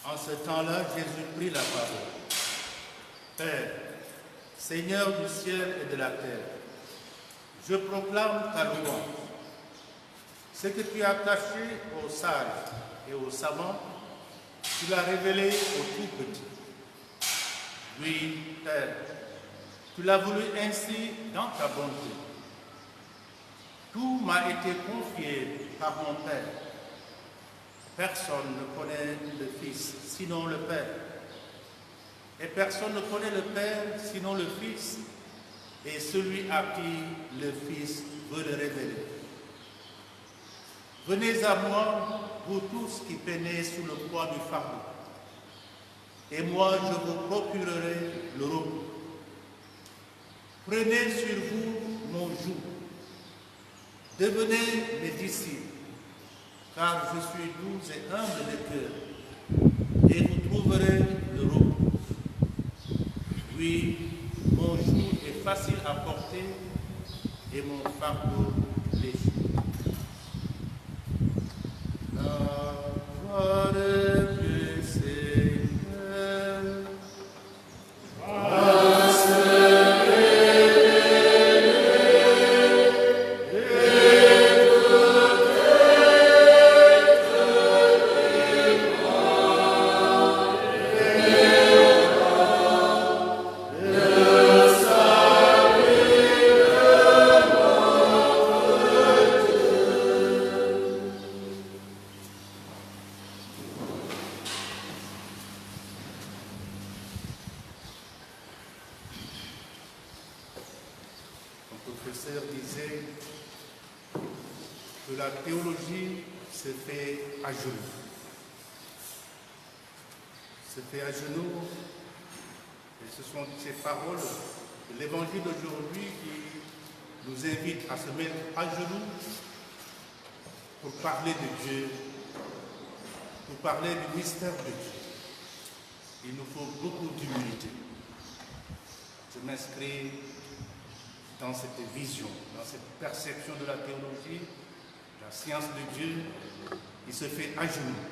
En ce temps-là, Jésus prit la parole. Père, Seigneur du ciel et de la terre, je proclame ta louange. Ce que tu as caché aux sages et aux savants, tu l'as révélé aux tout petits. Oui, Père, tu l'as voulu ainsi dans ta bonté. Tout m'a été confié par mon Père. Personne ne connaît le Fils, sinon le Père. Et personne ne connaît le Père, sinon le Fils, et celui à qui le Fils veut le révéler. Venez à moi, vous tous qui peinez sous le poids du fardeau, et moi je vous procurerai le repos. Prenez sur vous mon joug, devenez mes disciples, car je suis doux et humble de cœur, et vous trouverez le repos. Oui, mon joug est facile à porter, et mon fardeau léger. La voix de Dieu, Seigneur. Professeur disait que la théologie se fait à genoux. Se fait à genoux, et ce sont ces paroles de l'évangile d'aujourd'hui qui nous invitent à se mettre à genoux pour parler de Dieu, pour parler du mystère de Dieu. Il nous faut beaucoup d'humilité. Je m'inscris dans cette vision, dans cette perception de la théologie, la science de Dieu, qui se fait à genoux.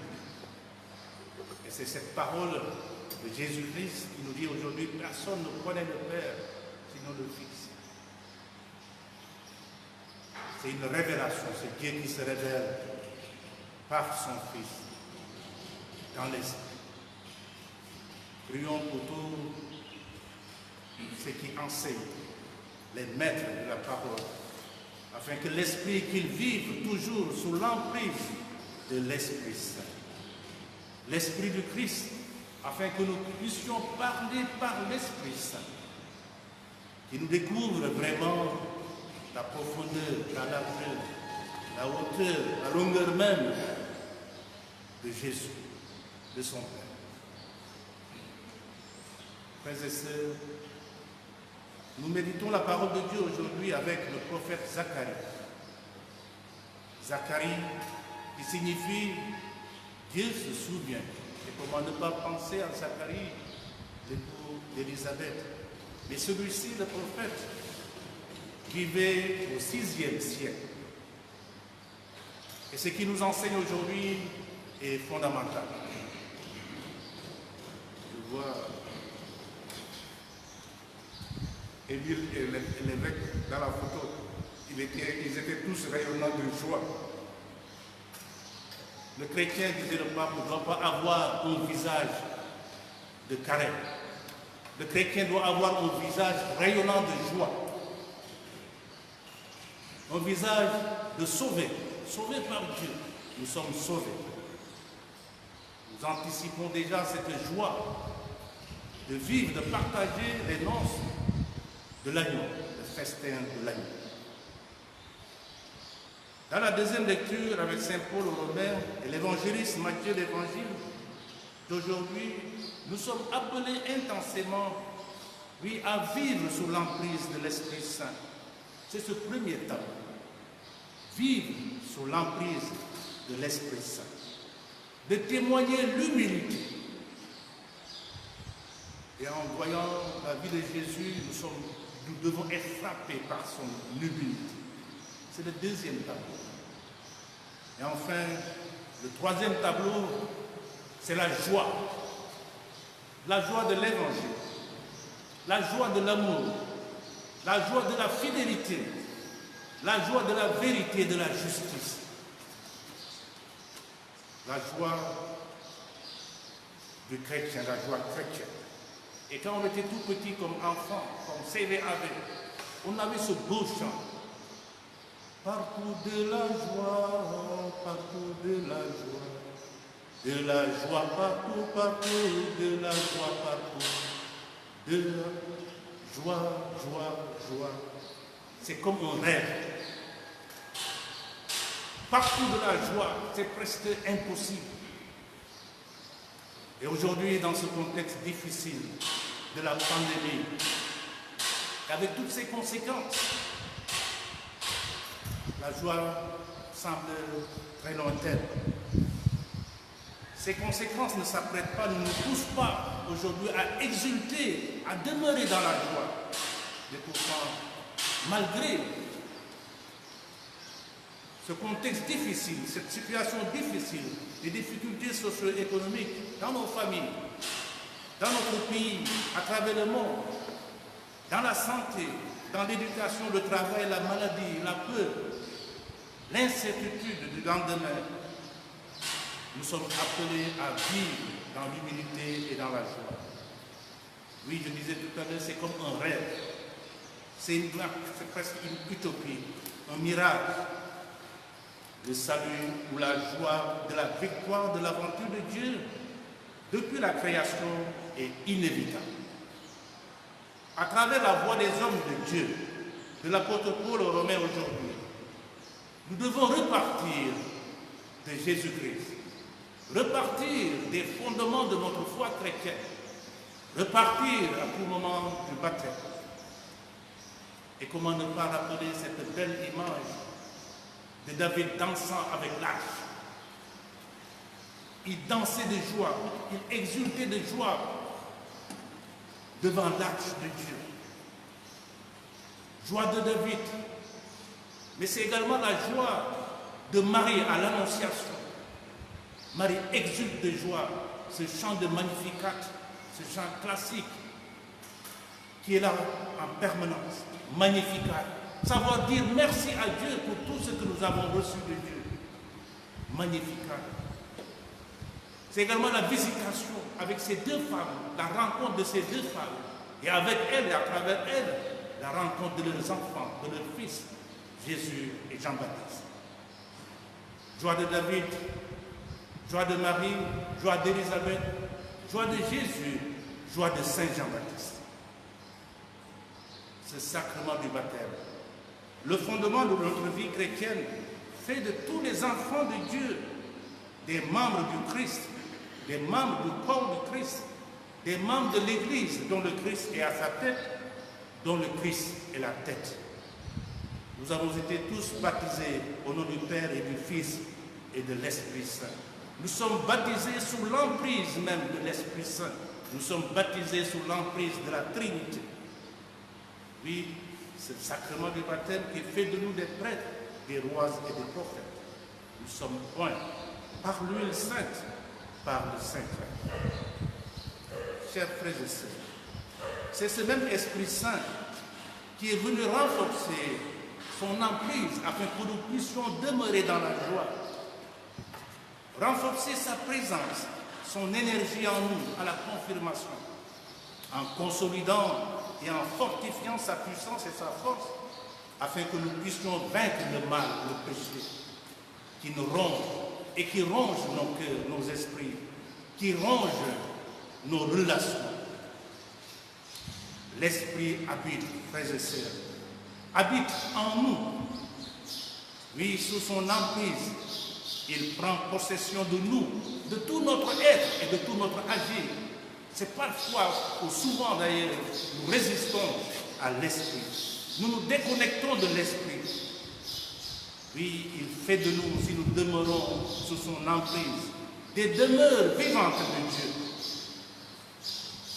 Et c'est cette parole de Jésus-Christ qui nous dit aujourd'hui, personne ne connaît le Père, sinon le Fils. C'est une révélation, c'est Dieu qui se révèle par son Fils, dans l'Esprit. Prions pour tous ceux qui enseignent, les maîtres de la parole, afin que l'Esprit, qu'ils vivent toujours sous l'emprise de l'Esprit Saint. L'Esprit du Christ, afin que nous puissions parler par l'Esprit Saint, qui nous découvre vraiment la profondeur, la largeur, la hauteur, la longueur même de Jésus, de son Père. Frères et sœurs, nous méditons la parole de Dieu aujourd'hui avec le prophète Zacharie. Zacharie, qui signifie Dieu se souvient. Et comment ne pas penser à Zacharie, l'époux d'Élisabeth. Mais celui-ci, le prophète, vivait au VIe siècle. Et ce qui nous enseigne aujourd'hui est fondamental. Je vois Émile et l'évêque dans la photo, ils étaient tous rayonnants de joie. Le chrétien, disait le pape, ne doit pas avoir un visage de carême. Le chrétien doit avoir un visage rayonnant de joie. Un visage de sauvé, sauvé par Dieu. Nous sommes sauvés. Nous anticipons déjà cette joie de vivre, de partager les noces de l'agneau, le festin de l'agneau. Dans la deuxième lecture avec saint Paul aux Romains et l'évangéliste Matthieu, l'évangile d'aujourd'hui, nous sommes appelés intensément, oui, à vivre sous l'emprise de l'Esprit Saint. C'est ce premier tableau. Vivre sous l'emprise de l'Esprit Saint. De témoigner l'humilité. Et en voyant la vie de Jésus, nous devons être frappés par son humilité. C'est le deuxième tableau. Et enfin, le troisième tableau c'est la joie de l'évangile, la joie de l'amour, la joie de la fidélité, la joie de la vérité et de la justice, la joie du chrétien, la joie chrétienne. Et quand on était tout petit comme enfant, comme CV avait, on avait ce beau chant. Partout de la joie, partout de la joie. De la joie partout, partout, de la joie partout. De la joie, joie. C'est comme un rêve. Partout de la joie, c'est presque impossible. Et aujourd'hui, dans ce contexte difficile de la pandémie, avec toutes ses conséquences, la joie semble très lointaine. Ces conséquences ne s'apprêtent pas, ne nous poussent pas aujourd'hui à exulter, à demeurer dans la joie. Mais pourtant, malgré ce contexte difficile, cette situation difficile, les difficultés socio-économiques dans nos familles, dans notre pays, à travers le monde, dans la santé, dans l'éducation, le travail, la maladie, la peur, l'incertitude du lendemain, nous sommes appelés à vivre dans l'humilité et dans la joie. Oui, je disais tout à l'heure, c'est comme un rêve. C'est presque une utopie, un miracle. Le salut ou la joie de la victoire de l'aventure de Dieu depuis la création est inévitable. À travers la voix des hommes de Dieu, de l'apôtre Paul aux Romains aujourd'hui, nous devons repartir de Jésus-Christ, repartir des fondements de notre foi chrétienne, repartir à tout moment du baptême. Et comment ne pas rappeler cette belle image de David dansant avec l'arche. Il dansait de joie, il exultait de joie devant l'arche de Dieu. Joie de David, mais c'est également la joie de Marie à l'Annonciation. Marie exulte de joie, ce chant de Magnificat, ce chant classique qui est là en permanence. Magnificat. Savoir dire merci à Dieu pour tout ce que nous avons reçu de Dieu. Magnificat. C'est également la visitation avec ces deux femmes, la rencontre de ces deux femmes. Et avec elles et à travers elles, la rencontre de leurs enfants, de leurs fils, Jésus et Jean-Baptiste. Joie de David, joie de Marie, joie d'Élisabeth, joie de Jésus, joie de Saint Jean-Baptiste. Ce sacrement du baptême, le fondement de notre vie chrétienne, fait de tous les enfants de Dieu des membres du Christ, des membres du corps du Christ, des membres de l'Église dont le Christ est à sa tête, dont le Christ est la tête. Nous avons été tous baptisés au nom du Père et du Fils et de l'Esprit Saint. Nous sommes baptisés sous l'emprise même de l'Esprit Saint. Nous sommes baptisés sous l'emprise de la Trinité. Oui, c'est le sacrement du baptême qui fait de nous des prêtres, des rois et des prophètes. Nous sommes points par l'huile sainte, par le Saint-Esprit. Chers frères et sœurs, c'est ce même Esprit Saint qui est venu renforcer son emprise afin que nous puissions demeurer dans la joie, renforcer sa présence, son énergie en nous, à la confirmation, en consolidant et en fortifiant sa puissance et sa force, afin que nous puissions vaincre le mal, le péché, qui nous ronge et qui ronge nos cœurs, nos esprits, qui ronge nos relations. L'Esprit habite, frères et sœurs, habite en nous. Oui, sous son emprise, il prend possession de nous, de tout notre être et de tout notre agir. C'est parfois, ou souvent d'ailleurs, nous résistons à l'Esprit. Nous nous déconnectons de l'Esprit. Oui, il fait de nous, si nous demeurons sous son emprise, des demeures vivantes de Dieu.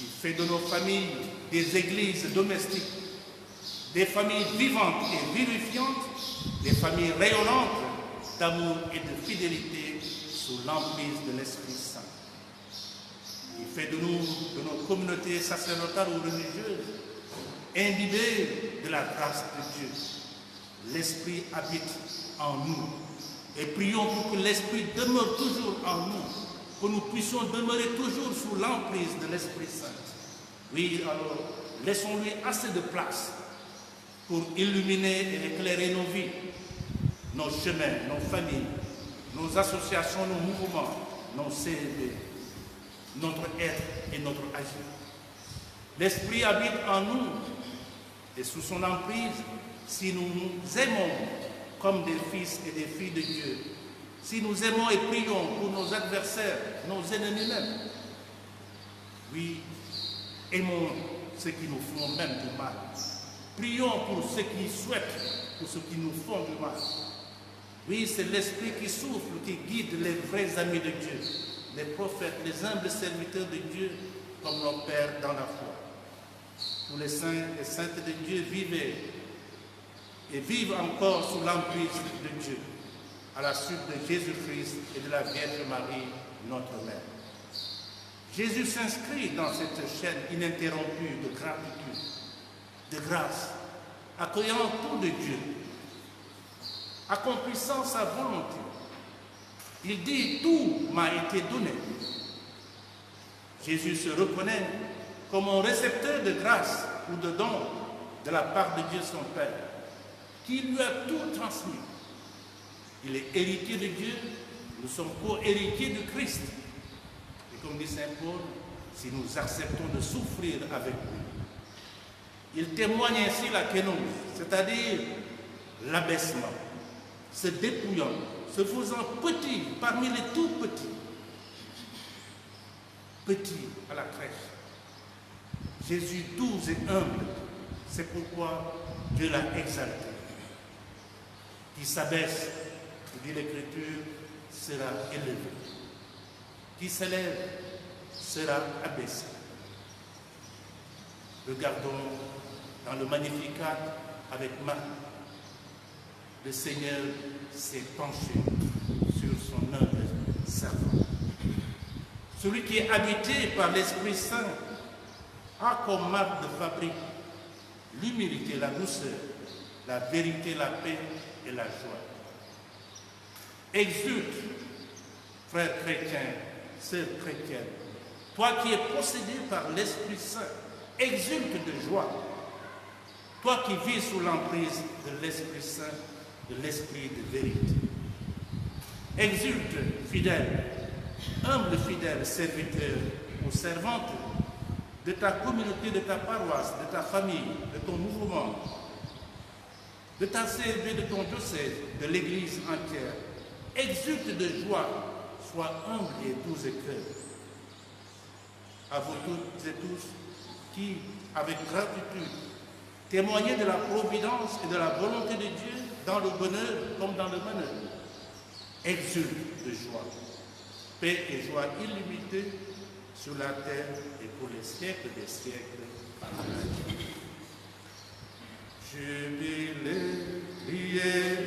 Il fait de nos familles des églises domestiques, des familles vivantes et vivifiantes, des familles rayonnantes d'amour et de fidélité sous l'emprise de l'Esprit Saint. qui fait de nous, de nos communautés sacerdotales ou religieuses, imbibées de la grâce de Dieu. L'Esprit habite en nous. Et prions pour que l'Esprit demeure toujours en nous, que nous puissions demeurer toujours sous l'emprise de l'Esprit Saint. Oui, alors, laissons-lui assez de place pour illuminer et éclairer nos vies, nos chemins, nos familles, nos associations, nos mouvements, nos CEB, notre être et notre agir. L'Esprit habite en nous et sous son emprise, si nous nous aimons comme des fils et des filles de Dieu, si nous aimons et prions pour nos adversaires, nos ennemis même, oui, aimons ceux qui nous font même du mal. Prions pour ceux qui souhaitent, pour ceux qui nous font du mal. Oui, c'est l'Esprit qui souffle, qui guide les vrais amis de Dieu, les prophètes, les humbles serviteurs de Dieu, comme nos pères dans la foi. Tous les saints et saintes de Dieu vivaient et vivent encore sous l'emprise de Dieu, à la suite de Jésus-Christ et de la Vierge Marie, notre Mère. Jésus s'inscrit dans cette chaîne ininterrompue de gratitude, de grâce, accueillant tout de Dieu, accomplissant sa volonté. Il dit « Tout m'a été donné ». Jésus se reconnaît comme un récepteur de grâce ou de don de la part de Dieu son Père, qui lui a tout transmis. Il est héritier de Dieu, nous sommes co-héritiers de Christ. Et comme dit saint Paul, si nous acceptons de souffrir avec lui, il témoigne ainsi la kénose, c'est-à-dire l'abaissement, se dépouillant, se faisant petit parmi les tout petits, petit à la crèche. Jésus doux et humble, c'est pourquoi Dieu l'a exalté. Qui s'abaisse, dit l'Écriture, sera élevé. Qui s'élève sera abaissé. Regardons dans le Magnificat avec Marc. Le Seigneur s'est penché sur son humble servant. Celui qui est habité par l'Esprit Saint a comme marque de fabrique l'humilité, la douceur, la vérité, la paix et la joie. Exulte, frère chrétien, sœur chrétienne, toi qui es possédé par l'Esprit Saint, exulte de joie. Toi qui vis sous l'emprise de l'Esprit Saint, de l'Esprit de vérité. Exulte, fidèle, humble fidèle, serviteur ou servante de ta communauté, de ta paroisse, de ta famille, de ton mouvement, de ta CEB, de ton diocèse, de l'Église entière. Exulte de joie, sois humble et doux et cœur. À vous toutes et tous qui, avec gratitude, témoignez de la providence et de la volonté de Dieu dans le bonheur comme dans le malheur. Exulte de joie, paix et joie illimitée sur la terre et pour les siècles des siècles. Amen. Jubilé, priez